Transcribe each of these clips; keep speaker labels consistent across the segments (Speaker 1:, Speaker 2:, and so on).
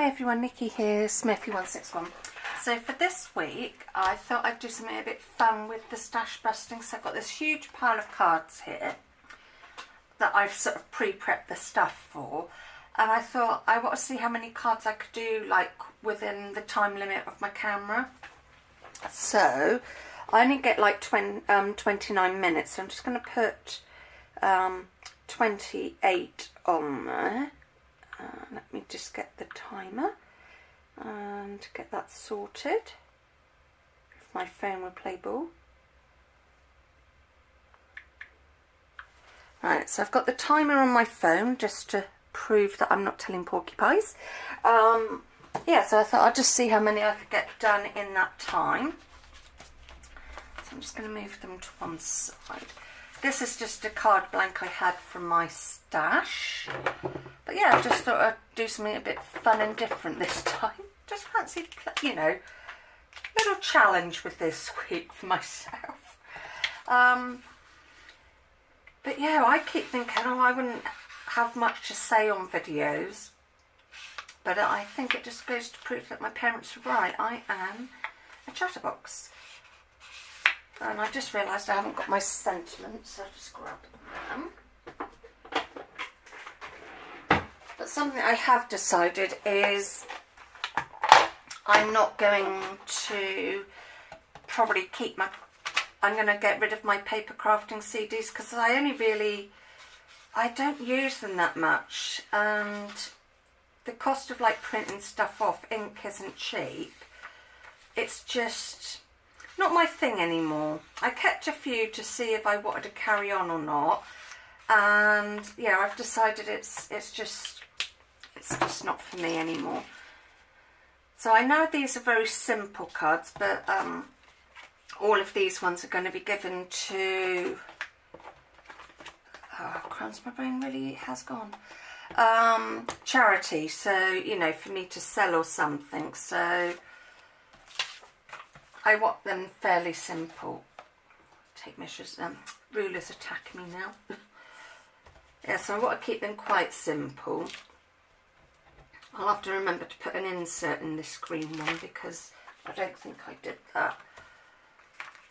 Speaker 1: Hi everyone, Nicky here, Smithy161. So for this week, I thought I'd do something a bit fun with the stash busting. So I've got this huge pile of cards here that I've sort of pre-prepped the stuff for. And I thought I want to see how many cards I could do like within the time limit of my camera. So I only get like 29 minutes. So I'm just going to put 28 on there. Let me just get the timer and get that sorted. If my phone will play ball. Right, so I've got the timer on my phone just to prove that I'm not telling porcupines. Yeah, so I thought I'd just see how many I could get done in that time. So I'm just going to move them to one side. This is just a card blank I had from my stash. But yeah, I just thought I'd do something a bit fun and different this time. Just fancy, you know, a little challenge with this week for myself. But yeah, I keep thinking, oh, I wouldn't have much to say on videos. But I think it just goes to prove that my parents were right. I am a chatterbox. And I just realised I haven't got my sentiments, so I'll just grab them. But something I have decided is I'm not going to probably keep my... I'm going to get rid of my paper crafting CDs because I don't use them that much. And the cost of like printing stuff off, ink isn't cheap. It's just... not my thing anymore. I kept a few to see if I wanted to carry on or not, and yeah, I've decided it's just not for me anymore. So I know these are very simple cards, but all of these ones are going to be given to crumbs, my brain really has gone. Charity. So you know, for me to sell or something. So I want them fairly simple. Take measures. Ruler's attacking me now. Yeah, so I want to keep them quite simple. I'll have to remember to put an insert in this green one because I don't think I did that.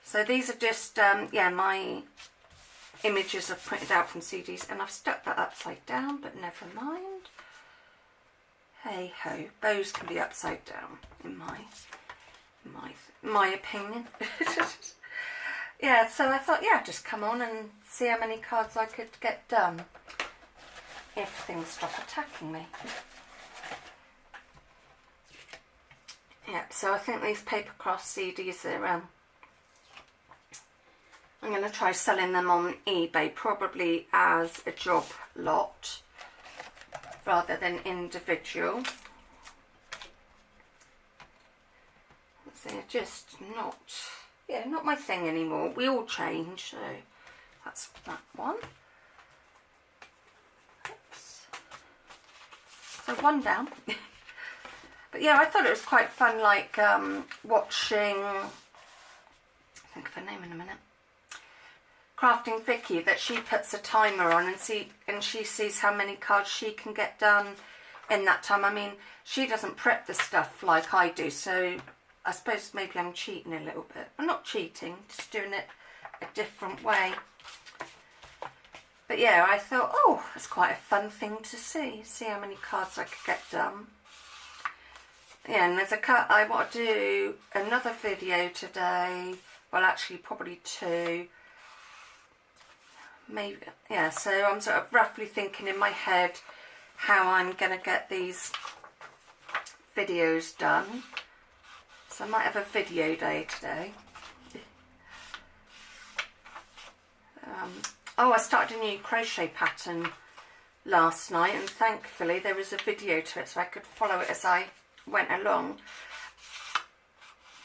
Speaker 1: So these are just, yeah, my images I've printed out from CDs, and I've stuck that upside down, but never mind. Hey ho, bows can be upside down in my opinion. Yeah, so I thought, yeah, just come on and see how many cards I could get done if things stop attacking me. Yeah, so I think these papercraft CDs are I'm going to try selling them on eBay, probably as a job lot rather than individual. They're just not, yeah, not my thing anymore. We all change, so that's that one. Oops. So one down. But yeah, I thought it was quite fun, like watching, I'll think of her name in a minute, Crafting Vicky, that she puts a timer on and she sees how many cards she can get done in that time. I mean, she doesn't prep the stuff like I do, so I suppose maybe I'm cheating a little bit. I'm not cheating, just doing it a different way. But yeah, I thought, oh, it's quite a fun thing to see how many cards I could get done. Yeah, and there's a cut. I want to do another video today. Well, actually, probably two. Maybe, yeah, so I'm sort of roughly thinking in my head how I'm going to get these videos done. So I might have a video day today. Oh, I started a new crochet pattern last night, and thankfully there was a video to it so I could follow it as I went along.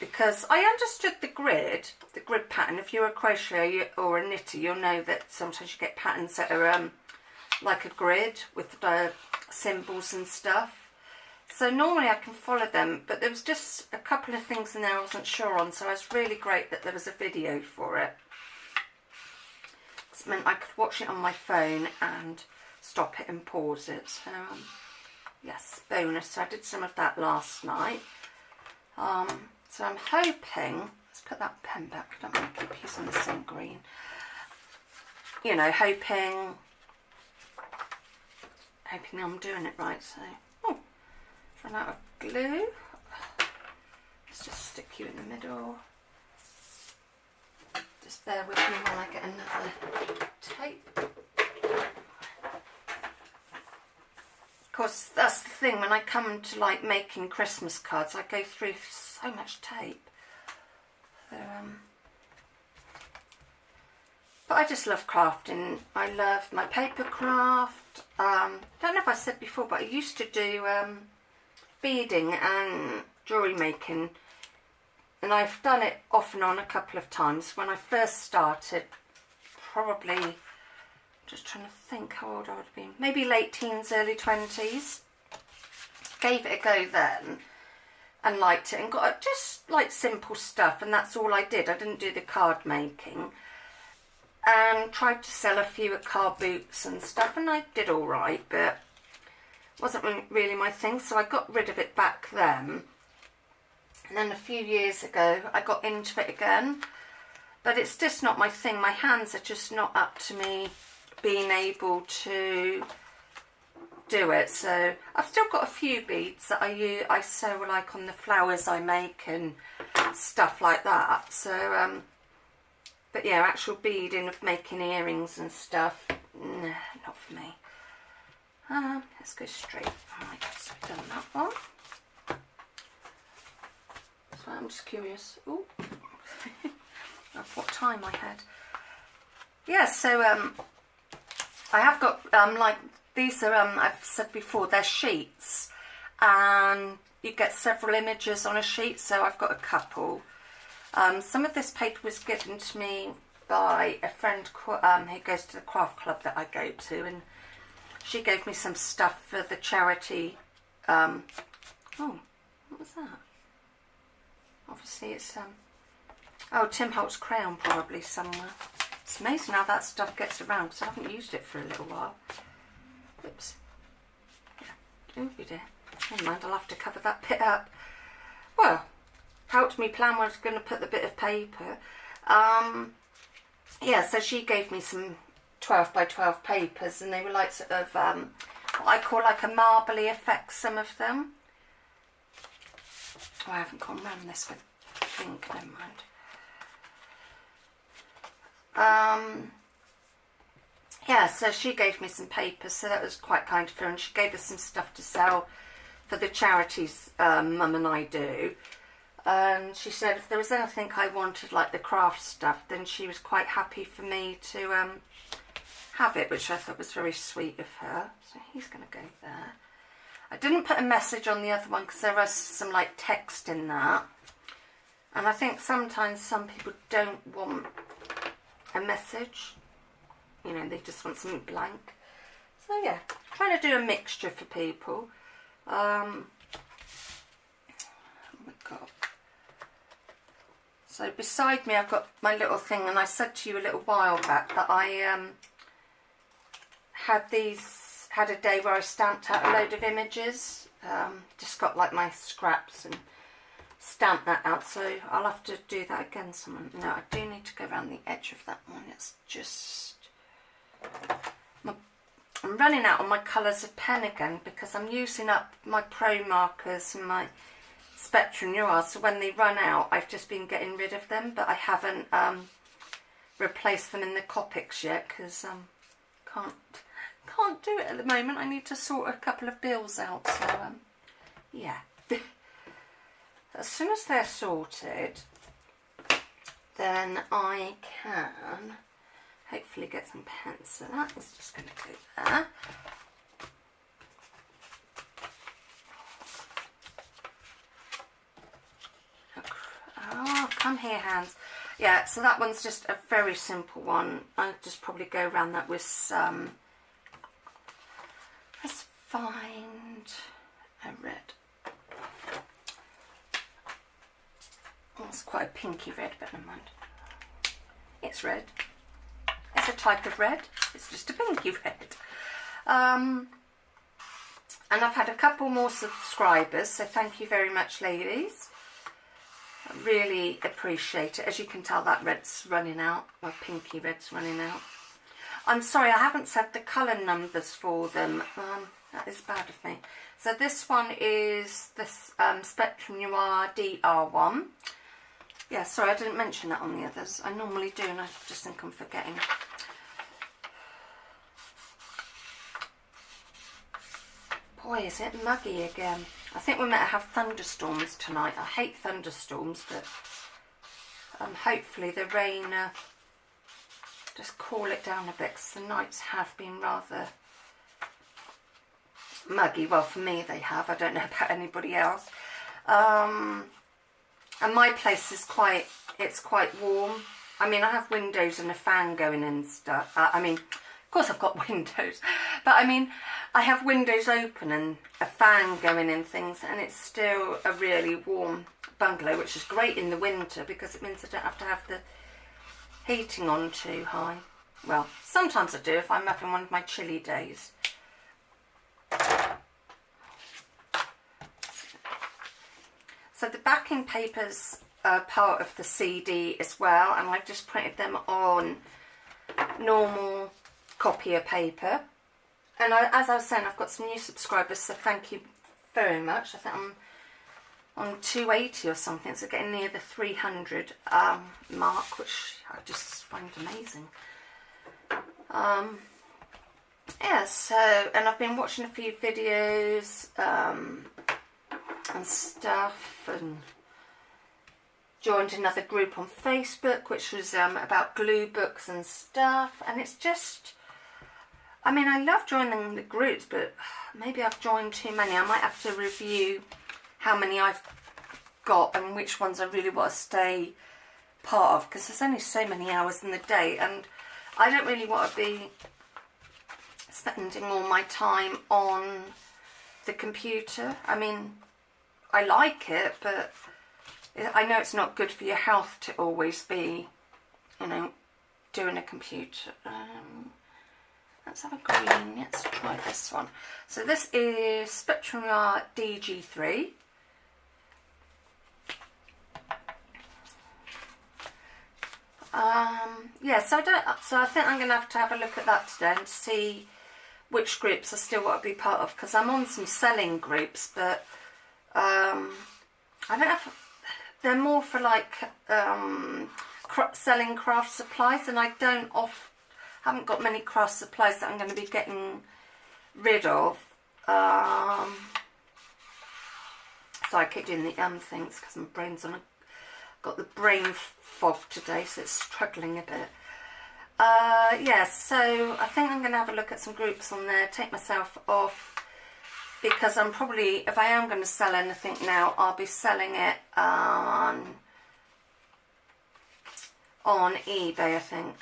Speaker 1: Because I understood the grid pattern. If you're a crocheter or a knitter, you'll know that sometimes you get patterns that are like a grid with the symbols and stuff. So normally I can follow them, but there was just a couple of things in there I wasn't sure on, so it was really great that there was a video for it. It meant I could watch it on my phone and stop it and pause it. So yes, bonus. So I did some of that last night. So I'm hoping, let's put that pen back, I don't want to keep using the same green. You know, hoping I'm doing it right. So, oh, run out of glue. Let's just stick you in the middle. Just bear with me while I get another tape. Of course, that's the thing, when I come to like making Christmas cards, I go through so much tape. So, but I just love crafting. I love my paper craft. Don't know if I said before, but I used to do beading and jewellery making, and I've done it off and on a couple of times. When I first started, probably, just trying to think how old I would have been, maybe late teens, early 20s. Gave it a go then and liked it, and got just like simple stuff, and that's all I did. I didn't do the card making, and tried to sell a few at car boots and stuff, and I did all right, but wasn't really my thing, so I got rid of it back then. And then a few years ago I got into it again, but it's just not my thing. My hands are just not up to me being able to do it. So I've still got a few beads that I sew like on the flowers I make and stuff like that. So but yeah, actual beading of making earrings and stuff, nah, not for me. Let's go straight. Alright, so I've done that one. So I'm just curious. Ooh. Of what time I had. Yeah, so I have got like these are I've said before, they're sheets, and you get several images on a sheet, so I've got a couple. Some of this paper was given to me by a friend who goes to the craft club that I go to, and she gave me some stuff for the charity. Oh, what was that? Obviously it's oh, Tim Holt's crayon probably somewhere. It's amazing how that stuff gets around, because I haven't used it for a little while. Oops. Yeah. Oh dear. Never mind, I'll have to cover that bit up. Well, helped me plan where I was going to put the bit of paper. Yeah, so she gave me some 12 by 12 papers, and they were like sort of what I call like a marbly effect, some of them. Oh, I haven't gone round this with ink, never mind. Yeah, so she gave me some papers, so that was quite kind of her, and she gave us some stuff to sell for the charities Mum and I do. And she said if there was anything I wanted, like the craft stuff, then she was quite happy for me to have it, which I thought was very sweet of her. So he's going to go there. I didn't put a message on the other one because there was some like text in that, and I think sometimes some people don't want a message, you know, they just want something blank. So yeah, trying to do a mixture for people. Oh my God. So beside me I've got my little thing, and I said to you a little while back that I had a day where I stamped out a load of images. Just got like my scraps and stamped that out, so I'll have to do that again someone. No, I do need to go around the edge of that one. It's just I'm running out on my colours of pen again, because I'm using up my Pro markers and my Spectrum Noir, so when they run out I've just been getting rid of them, but I haven't replaced them in the Copics yet, because can't do it at the moment. I need to sort a couple of bills out, so yeah. As soon as they're sorted, then I can hopefully get some pens. So that is just going to go there. Oh, come here, hands. Yeah, so that one's just a very simple one. I'll just probably go around that with some. Let's find a red. Oh, it's quite a pinky red, but never mind. It's red. It's a type of red. It's just a pinky red. And I've had a couple more subscribers, so thank you very much, ladies. I really appreciate it. As you can tell, that red's running out. My pinky red's running out. I'm sorry, I haven't said the colour numbers for them. That is bad of me. So this one is this Spectrum Noir DR1. Yeah, sorry, I didn't mention that on the others. I normally do, and I just think I'm forgetting. Boy, is it muggy again. I think we might have thunderstorms tonight. I hate thunderstorms, but hopefully the rain just cool it down a bit, because the nights have been rather muggy. Well, for me they have. I don't know about anybody else. And my place is quite warm. I mean, I have windows and a fan going and stuff. I mean, of course I've got windows, but I mean, I have windows open and a fan going and things, and it's still a really warm bungalow, which is great in the winter because it means I don't have to have the heating on too high. Well, sometimes I do if I'm having one of my chilly days. So the backing papers are part of the CD as well, and I've just printed them on normal copier paper. And as I was saying, I've got some new subscribers, so thank you very much. I think I'm on 280 or something, so getting near the 300 mark, which I just find amazing. Yeah, so, and I've been watching a few videos and stuff, and joined another group on Facebook, which was about glue books and stuff, and it's just, I mean, I love joining the groups, but maybe I've joined too many. I might have to review how many I've got and which ones I really want to stay part of, because there's only so many hours in the day, and I don't really want to be spending all my time on the computer. I mean, I like it, but I know it's not good for your health to always be, you know, doing a computer. Let's have a green. Let's try this one. So this is Spectrum Noir DG3. Yeah, so I think I'm going to have a look at that today and see which groups I still want to be part of, because I'm on some selling groups, but I don't have. They're more for like selling craft supplies, and I haven't got many craft supplies that I'm going to be getting rid of. So I keep doing the things because my brain's on got the brain fog today, so it's struggling a bit. Yeah, so I think I'm going to have a look at some groups on there, take myself off, because I'm probably, if I am going to sell anything now, I'll be selling it on eBay, I think.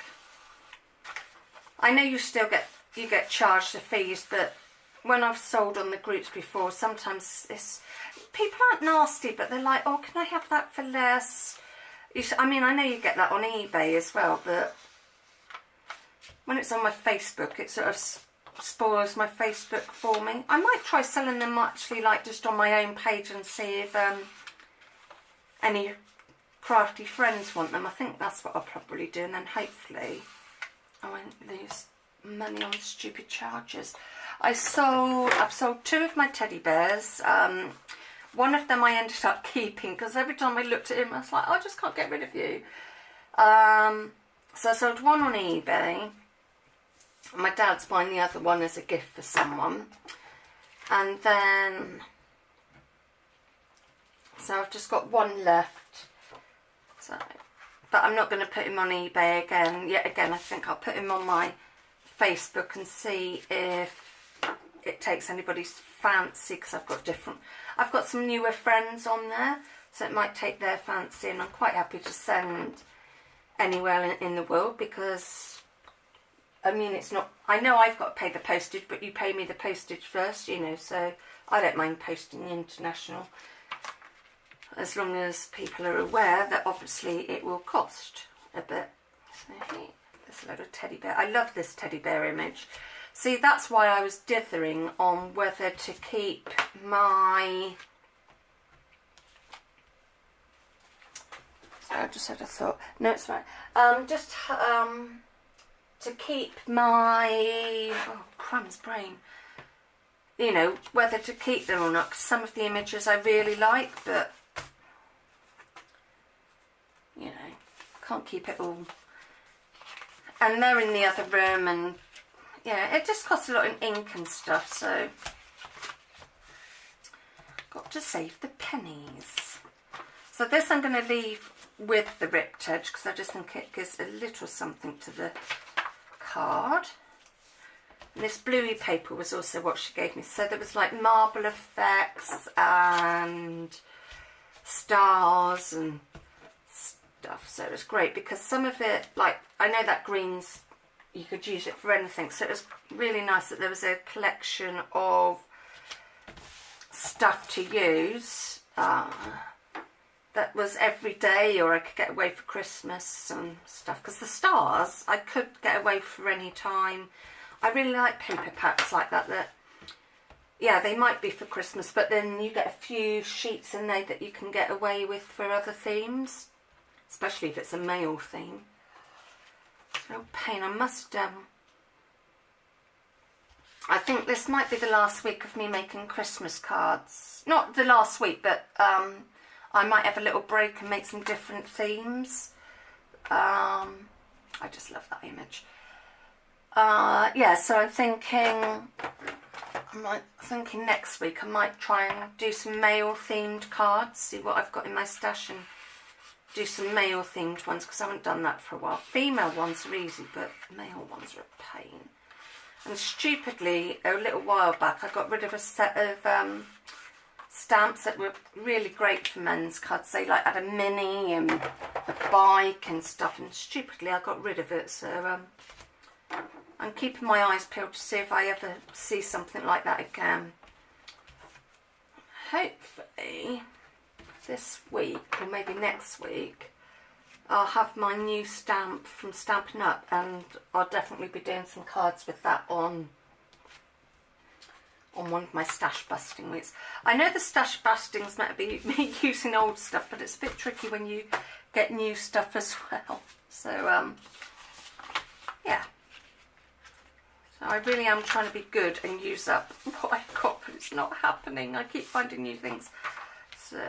Speaker 1: I know you still get charged the fees, but when I've sold on the groups before, sometimes people aren't nasty, but they're like, oh, can I have that for less? I mean, I know you get that on eBay as well, but when it's on my Facebook, it sort of spoils my Facebook for me. I might try selling them actually, like just on my own page, and see if any crafty friends want them. I think that's what I'll probably do, and then hopefully I won't lose money on stupid charges. I've sold 2 of my teddy bears. One of them I ended up keeping, because every time I looked at him I was like, oh, I just can't get rid of you. So I sold one on eBay. My dad's buying the other one as a gift for someone. And then, so I've just got one left. So, but I'm not going to put him on eBay again. Yet again, I think I'll put him on my Facebook and see if it takes anybody's fancy, because I've got some newer friends on there, so it might take their fancy, and I'm quite happy to send anywhere in the world, because I mean, it's not, I know I've got to pay the postage, but you pay me the postage first, you know, so I don't mind posting international, as long as people are aware that obviously it will cost a bit. So there's a load of teddy bear. I love this teddy bear image. See, that's why I was dithering on whether to keep my... Sorry, I just had a thought. No, it's fine. To keep my... Oh, crumbs, brain. You know, whether to keep them or not. 'Cause some of the images I really like, but... You know, can't keep it all. And they're in the other room, and... Yeah, it just costs a lot in ink and stuff, so... Got to save the pennies. So this I'm going to leave with the ripped edge, because I just think it gives a little something to the card. And this bluey paper was also what she gave me. So there was like marble effects and stars and stuff. So it was great, because some of it, like, I know that green's, you could use it for anything. So it was really nice that there was a collection of stuff to use that was every day, or I could get away for Christmas and stuff. Because the stars, I could get away for any time. I really like paper packs like that, yeah, they might be for Christmas, but then you get a few sheets in there that you can get away with for other themes, especially if it's a male theme. It's no pain. I must, I think this might be the last week of me making Christmas cards. Not the last week, but I might have a little break and make some different themes. I just love that image. Yeah, so I'm thinking next week I might try and do some male themed cards, see what I've got in my stash, and do some male themed ones, because I haven't done that for a while. Female ones are easy, but male ones are a pain. And stupidly, a little while back, I got rid of a set of stamps that were really great for men's cards. They like had a mini and a bike and stuff, and stupidly I got rid of it. So I'm keeping my eyes peeled to see if I ever see something like that again. Hopefully this week, or maybe next week, I'll have my new stamp from Stampin' Up, and I'll definitely be doing some cards with that on one of my stash busting weeks. I know the stash bustings might be me using old stuff, but it's a bit tricky when you get new stuff as well. So yeah. So I really am trying to be good and use up what I've got, but it's not happening. I keep finding new things. So,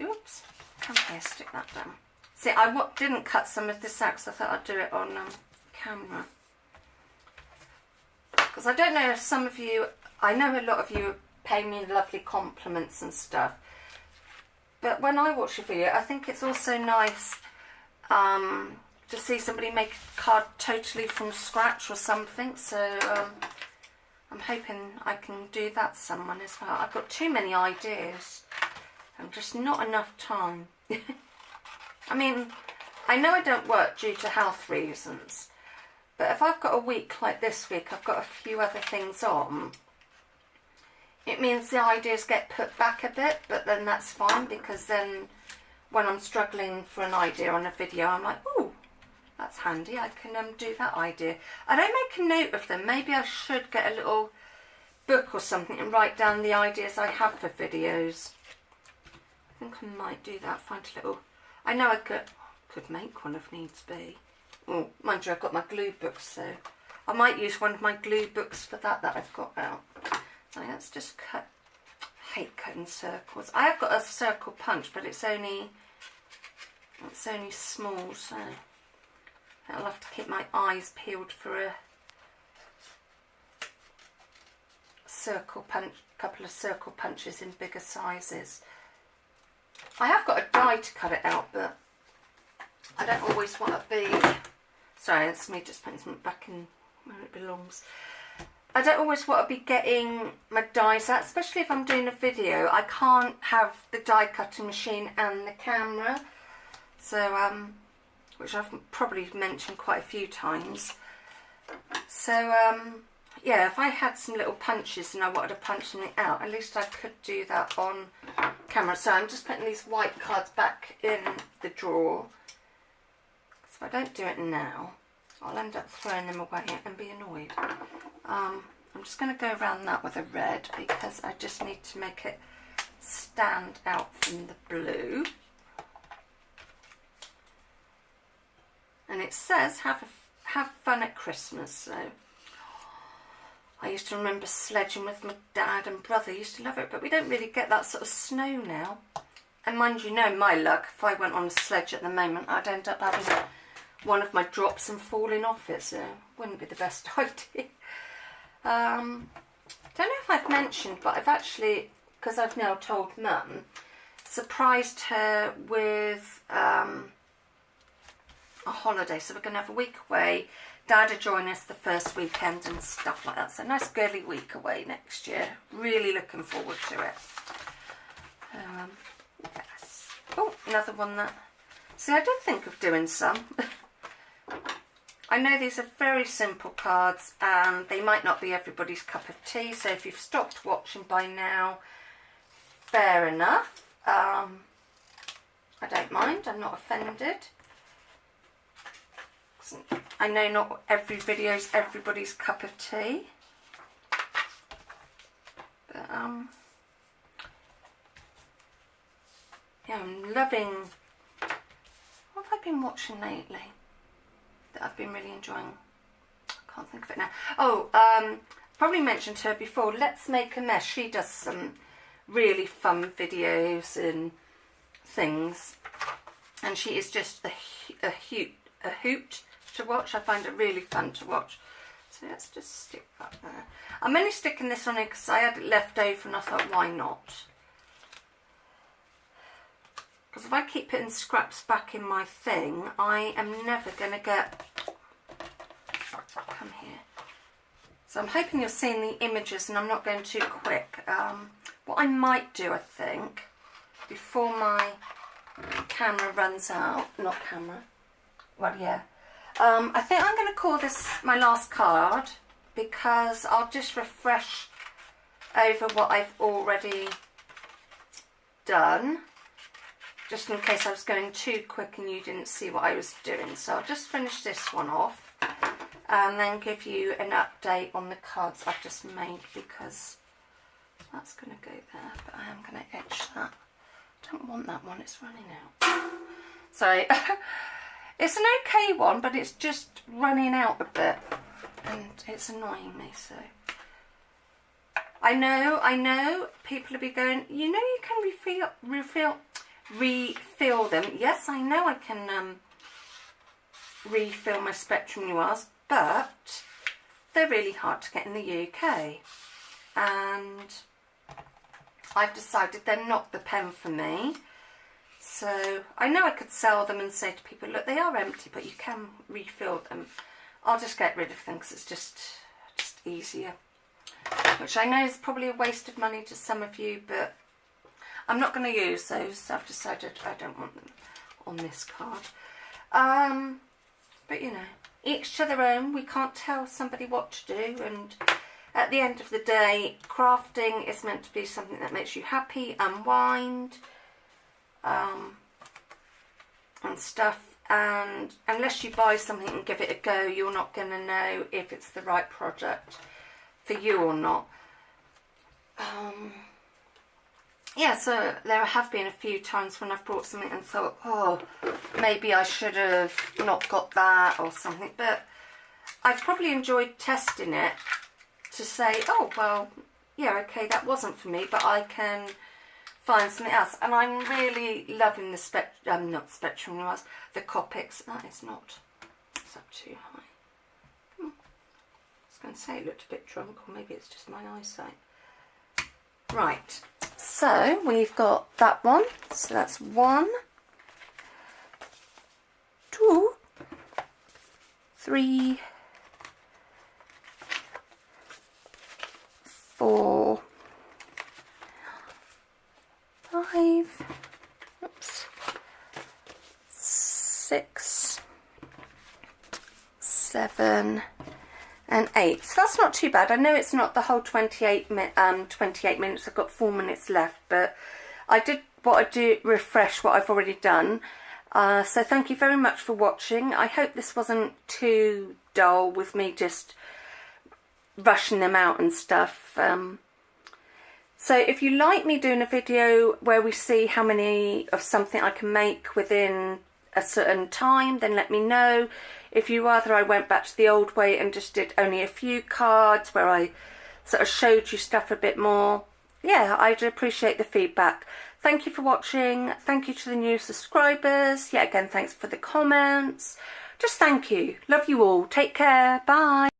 Speaker 1: oops, come here, stick that down. See, I didn't cut some of this out because I thought I'd do it on camera. Because I don't know if some of you, I know a lot of you pay me lovely compliments and stuff. But when I watch a video, I think it's also nice to see somebody make a card totally from scratch or something. So I'm hoping I can do that someone as well. I've got too many ideas and just not enough time. I mean, I know I don't work due to health reasons, but if I've got a week like this week, I've got a few other things on, it means the ideas get put back a bit, but then that's fine, because then when I'm struggling for an idea on a video, I'm like, ooh, that's handy, I can do that idea. I don't make a note of them. Maybe I should get a little book or something and write down the ideas I have for videos. I think I might do that, find a little... I know I could make one if needs be. Oh, mind you, I've got my glue books, so I might use one of my glue books for that I've got out. So let's just cut. I hate cutting circles. I have got a circle punch, but it's only small, so I'll have to keep my eyes peeled for a circle punch, couple of circle punches in bigger sizes. I have got a die to cut it out, but I don't always want to be... Sorry, that's me just putting something back in where it belongs. I don't always want to be getting my dies out, especially if I'm doing a video. I can't have the die cutting machine and the camera. So, which I've probably mentioned quite a few times. So, yeah, if I had some little punches and I wanted to punch something out, at least I could do that on camera. So I'm just putting these white cards back in the drawer. So if I don't do it now, I'll end up throwing them away and be annoyed. I'm just going to go around that with a red because I just need to make it stand out from the blue. And it says have fun at Christmas. So I used to remember sledging with my dad and brother. I used to love it, but we don't really get that sort of snow now. And mind you, know my luck, if I went on a sledge at the moment, I'd end up having one of my drops and falling off it, so wouldn't be the best idea. Don't know if I've mentioned, but I've actually, because I've now told Mum, surprised her with a holiday. So we're going to have a week away. Dad will join us the first weekend and stuff like that. So a nice girly week away next year. Really looking forward to it. Yes. Oh, another one that... See, I did think of doing some. I know these are very simple cards and they might not be everybody's cup of tea. So if you've stopped watching by now, fair enough. I don't mind. I'm not offended. I know not every video is everybody's cup of tea, but yeah, I'm loving. What have I been watching lately that I've been really enjoying? I can't think of it now. Oh, probably mentioned her before. Let's Make a Mess. She does some really fun videos and things, and she is just a hoot to watch. I find it really fun to watch. So let's just stick that there. I'm only sticking this on it because I had it left over and I thought, why not? Because if I keep putting scraps back in my thing, I am never going to get... Come here. So I'm hoping you're seeing the images and I'm not going too quick. What I might do, I think, before my camera runs out, not camera, well, yeah. I think I'm going to call this my last card because I'll just refresh over what I've already done, just in case I was going too quick and you didn't see what I was doing. So I'll just finish this one off and then give you an update on the cards I've just made, because that's going to go there, but I am going to etch that. I don't want that one, it's running out. Sorry. It's an okay one, but it's just running out a bit and it's annoying me. So I know people will be going, you know, you can refill them. Yes, I know I can refill my Spectrum Noirs, but they're really hard to get in the UK, and I've decided they're not the pen for me. So I know I could sell them and say to people, look, they are empty, but you can refill them. I'll just get rid of them because it's just easier. Which I know is probably a waste of money to some of you, but I'm not going to use those. I've decided I don't want them on this card. But you know, each to their own. We can't tell somebody what to do, and at the end of the day, crafting is meant to be something that makes you happy, unwind, and stuff, and unless you buy something and give it a go, you're not going to know if it's the right project for you or not. Yeah, so there have been a few times when I've brought something and thought, oh, maybe I should have not got that or something, but I've probably enjoyed testing it to say, oh, well, yeah, okay, that wasn't for me, but I can find something else. And I'm really loving the not Spectrum Noirs, the Copics. That is not, it's up too high. I was going to say it looked a bit drunk, or maybe it's just my eyesight. Right, so we've got that one. So that's 1, 2, 3, 4, 5, oops, 6, 7, and 8. So that's not too bad. I know it's not the whole 28 minutes. I've got 4 minutes left, but I did refresh what I've already done. So thank you very much for watching. I hope this wasn't too dull with me just rushing them out and stuff. So if you like me doing a video where we see how many of something I can make within a certain time, then let me know. If you rather I went back to the old way and just did only a few cards where I sort of showed you stuff a bit more, yeah, I'd appreciate the feedback. Thank you for watching. Thank you to the new subscribers. Yet again, thanks for the comments. Just thank you. Love you all. Take care. Bye.